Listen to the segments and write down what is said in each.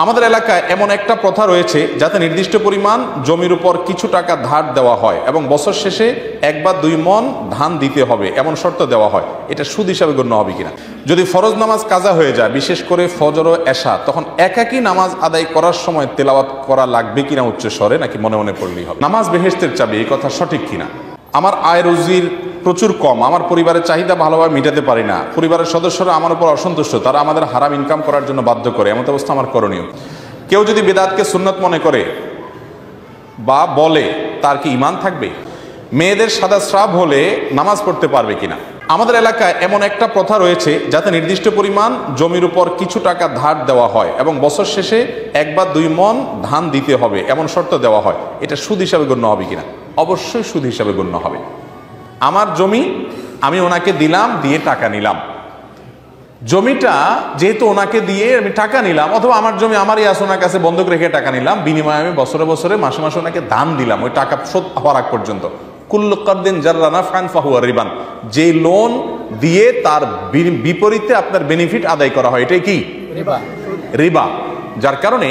আমাদের এলাকায় এমন একটা প্রথা রয়েছে যাতে নির্দিষ্ট পরিমাণ জমির উপর কিছু টাকা ধার দেওয়া হয় এবং বছর শেষে 1 বা 2 মণ ধান দিতে হবে এমন শর্ত দেওয়া হয়। এটা সুদ হিসাবে গণ্য হবে কিনা? যদি ফরজ নামাজ কাজা হয়ে যায়, বিশেষ করে ফজর ও এশা, তখন একাকী নামাজ আদায় করার সময় তেলাওয়াত করা লাগবে কিনা উচ্চ স্বরে, নাকি মনে মনে পড়লেই হবে? নামাজ বেহেশতের চাবি, এই কথা সঠিক কিনা? আমার আয় রুজির প্রচুর কম, আমার পরিবারের চাহিদা ভালোভাবে মেটাতে পারি না, পরিবারের সদস্যরা আমার উপর অসন্তুষ্ট, তারা আমাদের হারাম ইনকাম করার জন্য বাধ্য করে, এমন অবস্থা আমার করণীয়? কেউ যদি বেদাতকে সুন্নত মনে করে বা বলে, তার কি ঈমান থাকবে? মেয়েদের সাদা স্রাব হলে নামাজ পড়তে পারবে কিনা? আমাদের এলাকায় এমন একটা প্রথা রয়েছে যাতে নির্দিষ্ট পরিমাণ জমির উপর কিছু টাকা ধার দেওয়া হয় এবং বছর শেষে 1 বা 2 মণ ধান দিতে হবে এমন শর্ত দেওয়া হয়। এটা সুদ হিসাবে গণ্য হবে কিনা? অবশ্যই সুদ হিসাবে গণ্য হবে। আমার জমি, আমি ওনাকে দিলাম, দিয়ে টাকা নিলাম। জমিটা যেহেতু ওনাকে দিয়ে আমি টাকা নিলাম, অথবা আমার জমি আমারই আছে, ওনার কাছে বন্ধক রেখে টাকা নিলাম, বিনিময়ে আমি বছরে বছরে মাসে মাসে ওনাকে দান দিলাম ওই টাকা শোধ হওয়ার আগ পর্যন্ত। কুল্লু কারদিন জাররা নাফআন ফাহুয়া রিবান, যে লোন দিয়ে তার বিপরীতে আপনার বেনিফিট আদায় করা হয়, এটাই কি? রিবা। যার কারণে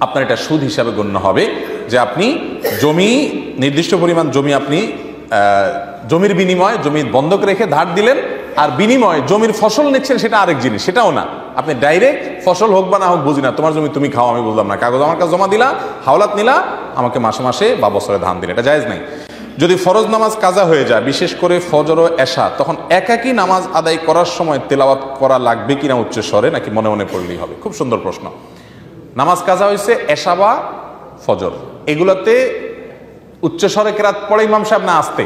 আপনার এটা সুদ হিসাবে গণ্য হবে যে আপনি জমি, নির্দিষ্ট পরিমাণ জমি আপনি জমির বিনিময়ে জমি বন্ধক রেখে ধার দিলেন, আর বিনিময়ে জমির ফসল নিচ্ছেন, সেটা আরেক জিনিস, সেটাও না। আপনি ডাইরেক্ট ফসল হোক বা না হোক বুঝি না, তোমার জমি তুমি খাও, আমি বুঝলাম না, কাগজ আমার কাছে জমা দিলা, হাওলাত নিলা, আমাকে মাসে মাসে বা বছরে ধান দিলে, এটা জায়েজ নাই। যদি ফরজ নামাজ কাজা হয়ে যায়, বিশেষ করে ফজর ও এশা, তখন একাকী নামাজ আদায় করার সময় তেলাওয়াত করা লাগবে কিনা উচ্চ স্বরে, নাকি মনে মনে পড়লেই হবে? খুব সুন্দর প্রশ্ন। নামাজ কাজা হয়েছে এশা বা ফজর, এগুলোতে উচ্চ স্বরে কেরাত পড়ে ইমাম সাহেব না আস্তে?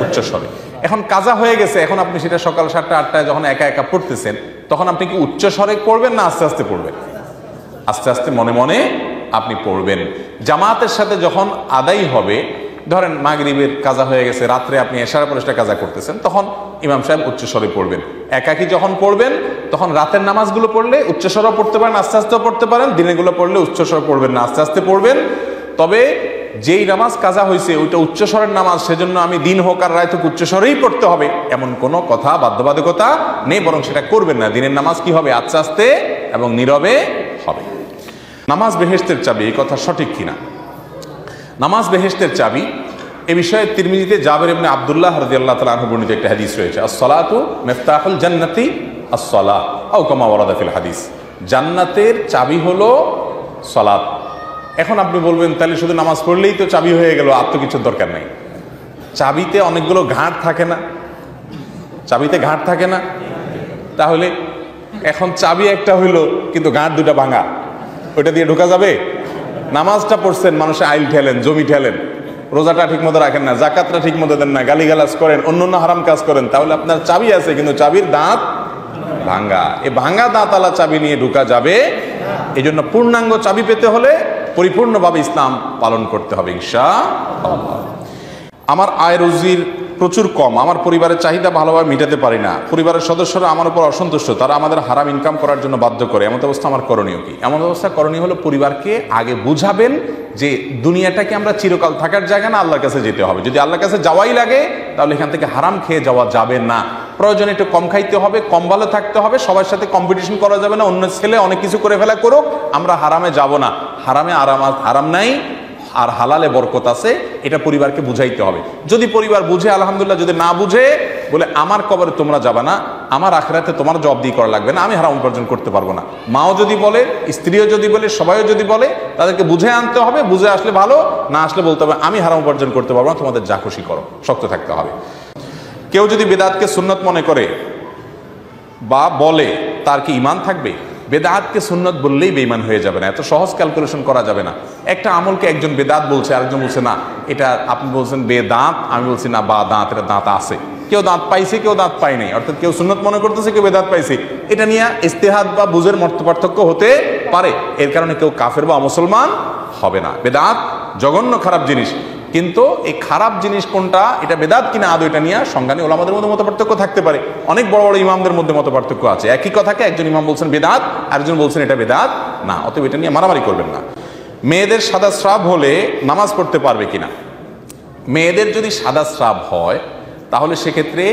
উচ্চ স্বরে। এখন কাজা হয়ে গেছে, এখন আপনি সেটা সকাল 7টা 8টায় যখন একা একা পড়তেছেন, তখন আপনি কি উচ্চ স্বরে পড়বেন না আস্তে আস্তে পড়বেন? আস্তে আস্তে মনে মনে আপনি পড়বেন। জামাতের সাথে যখন আদায় হবে, ধরেন মাগরিবের কাজা হয়ে গেছে, রাত্রে আপনি এশার পরে সেটা কাজা করতেছেন, তখন ইমাম সাহেব উচ্চ স্বরে পড়বেন। একাকি যখন পড়বেন, তখন রাতের নামাজগুলো পড়লে উচ্চ স্বরও পড়তে পারেন, আস্তে আস্তেও পড়তে পারেন, দিনেরগুলো পড়লে উচ্চ স্বর পড়বেন না, আস্তে আস্তে পড়বেন। তবে যেই নামাজ কাজা হয়েছে ওইটা উচ্চ স্বরের নামাজ, সেজন্য আমি দিন হোক আর রাত হোক উচ্চ স্বরেই পড়তে হবে এমন কোনো কথা, বাধ্যবাধকতা নেই, বরং সেটা করবেন না। দিনের নামাজ কি হবে? আস্তে আস্তে এবং নীরবে হবে। নামাজ বেহেশতের চাবি, এই কথা সঠিক কিনা? নামাজ বেহেশতের চাবি, এ বিষয়ে তিরমিজিতে জাবের ইবনে আব্দুল্লাহ রাদিয়াল্লাহু তাআলা আনহু বর্ণিত একটা হাদিস রয়েছে, আস-সালাতু মিফতাহুল জান্নাতি আস-সালাহ আও কামা ওয়ারাদা ফিল হাদিস। জান্নাতের চাবি হলো সালাত। এখন আপনি বলবেন, তাহলে শুধু নামাজ পড়লেই তো চাবি হয়ে গেল, আর তো কিছুর দরকার নাই? চাবিতে অনেকগুলো ঘাট থাকে না? চাবিতে ঘাট থাকে না? তাহলে এখন চাবি একটা হইলো, কিন্তু ঘাট দুটা ভাঙা, ওইটা দিয়ে ঢোকা যাবে? নামাজটা পড়ছেন, মানুষে আইল ঠেলেন, জমি ঠেলেন, রোজাটা ঠিক মতো রাখেন না, জাকাতটা ঠিক মতো দেন না, গালিগালাজ করেন, অন্য হারাম কাজ করেন, তাহলে আপনার চাবি আছে কিন্তু চাবির দাঁত ভাঙ্গা। এই ভাঙ্গা দাঁতালা চাবি নিয়ে ঢোকা যাবে? এই জন্য পূর্ণাঙ্গ চাবি পেতে হলে পরিপূর্ণভাবে ইসলাম পালন করতে হবে ইনশাআল্লাহ। আমার আয় রুজির প্রচুর কম, আমার পরিবারের চাহিদা ভালোভাবে মেটাতে পারি না, পরিবারের সদস্যরা আমার উপর অসন্তুষ্ট, তারা আমাদের হারাম ইনকাম করার জন্য বাধ্য করে, এমন অবস্থা আমার করণীয় কি? এমন অবস্থা করণীয় হলো পরিবারকে আগে বুঝাবেন যে দুনিয়াটাকে আমরা চিরকাল থাকার জায়গা না, আল্লাহর কাছে যেতে হবে। যদি আল্লাহর কাছে যাওয়াই লাগে, তাহলে এখান থেকে হারাম খেয়ে যাওয়া যাবে না। প্রয়োজনে একটু কম খাইতে হবে, কম ভালো থাকতে হবে, সবার সাথে কম্পিটিশন করা যাবে না, অন্য ছেলে অনেক কিছু করে ফেলা করুক, আমরা হারামে যাব না। হারামে হারাম নাই, আর হালালে বরকত আছে, এটা পরিবারকে বুঝাইতে হবে। যদি পরিবার বুঝে আলহামদুলিল্লাহ, যদি না বুঝে বলে আমার কবরে তোমরা যাবে না, আমার আখিরাতে তোমার জবাবদিহি করা লাগবে না, আমি হারাম উপার্জন করতে পারবো না, মাও যদি বলে, স্ত্রীও যদি বলে, সবাইও যদি বলে, তাদেরকে বুঝে আনতে হবে। বুঝে আসলে ভালো, না আসলে বলতে হবে আমি হারাম উপার্জন করতে পারবো না, তোমাদের যা খুশি করো, শক্ত থাকতে হবে। কেউ যদি বেদাতকে সুন্নত মনে করে বা বলে, তার কি ঈমান থাকবে? বেদাতকে সুন্নত বললেই বেঈমান হয়ে যাবে না, এত সহজ ক্যালকুলেশন করা যাবে না। একটা আমলকে একজন বেদাত বলছে, আরেকজন বলছে না এটা, আপনি বলছেন বেদাত, আমি বলছি না বা দাঁত, এটা দাঁত আছে। কেউ দাঁত পাইছে, কেউ দাঁত পাই নাই, অর্থাৎ কেউ সুন্নত মনে করতেছে, কেউ বেদাত পাইছে। এটা নিয়ে ইস্তেহাদ বা বুঝের পার্থক্য হতে পারে, এর কারণে কেউ কাফের বা মুসলমান হবে না। বেদাত জঘন্য খারাপ জিনিস, কিন্তু এই খারাপ জিনিস কোনটা, এটা বেদাত কিনা আদৌ, এটা নিয়ে সংজ্ঞা নিয়ে ওলামাদের মধ্যে মত পার্থক্য থাকতে পারে। অনেক বড় বড় ইমামদের মধ্যে মত পার্থক্য আছে। একই কথাকে একজন ইমাম বলছেন বেদাত, আরেকজন বলছেন এটা বেদাত না, অতএব এটা নিয়ে মারামারি করবেন না। মেয়েদের সাদা স্রাব হলে নামাজ পড়তে পারবে কিনা? মেয়েদের যদি সাদা স্রাব হয়, তাহলে সেক্ষেত্রে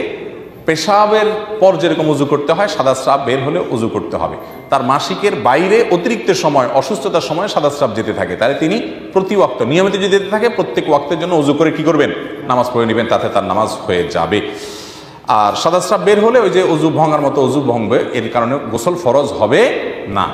পেশাবের পর যেরকম উজু করতে হয়, সাদা স্রাব বের হলে উজু করতে হবে। তার মাসিকের বাইরে অতিরিক্ত সময়, অসুস্থতার সময় সাদা স্রাব যেতে থাকে, তাহলে তিনি প্রতি ওয়াক্ত নিয়মিত যদি যেতে থাকে, প্রত্যেক ওয়াক্তের জন্য উজু করে কি করবেন, নামাজ পড়ে নেবেন, তাতে তার নামাজ হয়ে যাবে। আর সাদা স্রাব বের হলে ওই যে উজু ভাঙার মতো উজু ভাঙবে, এর কারণে গোসল ফরজ হবে না।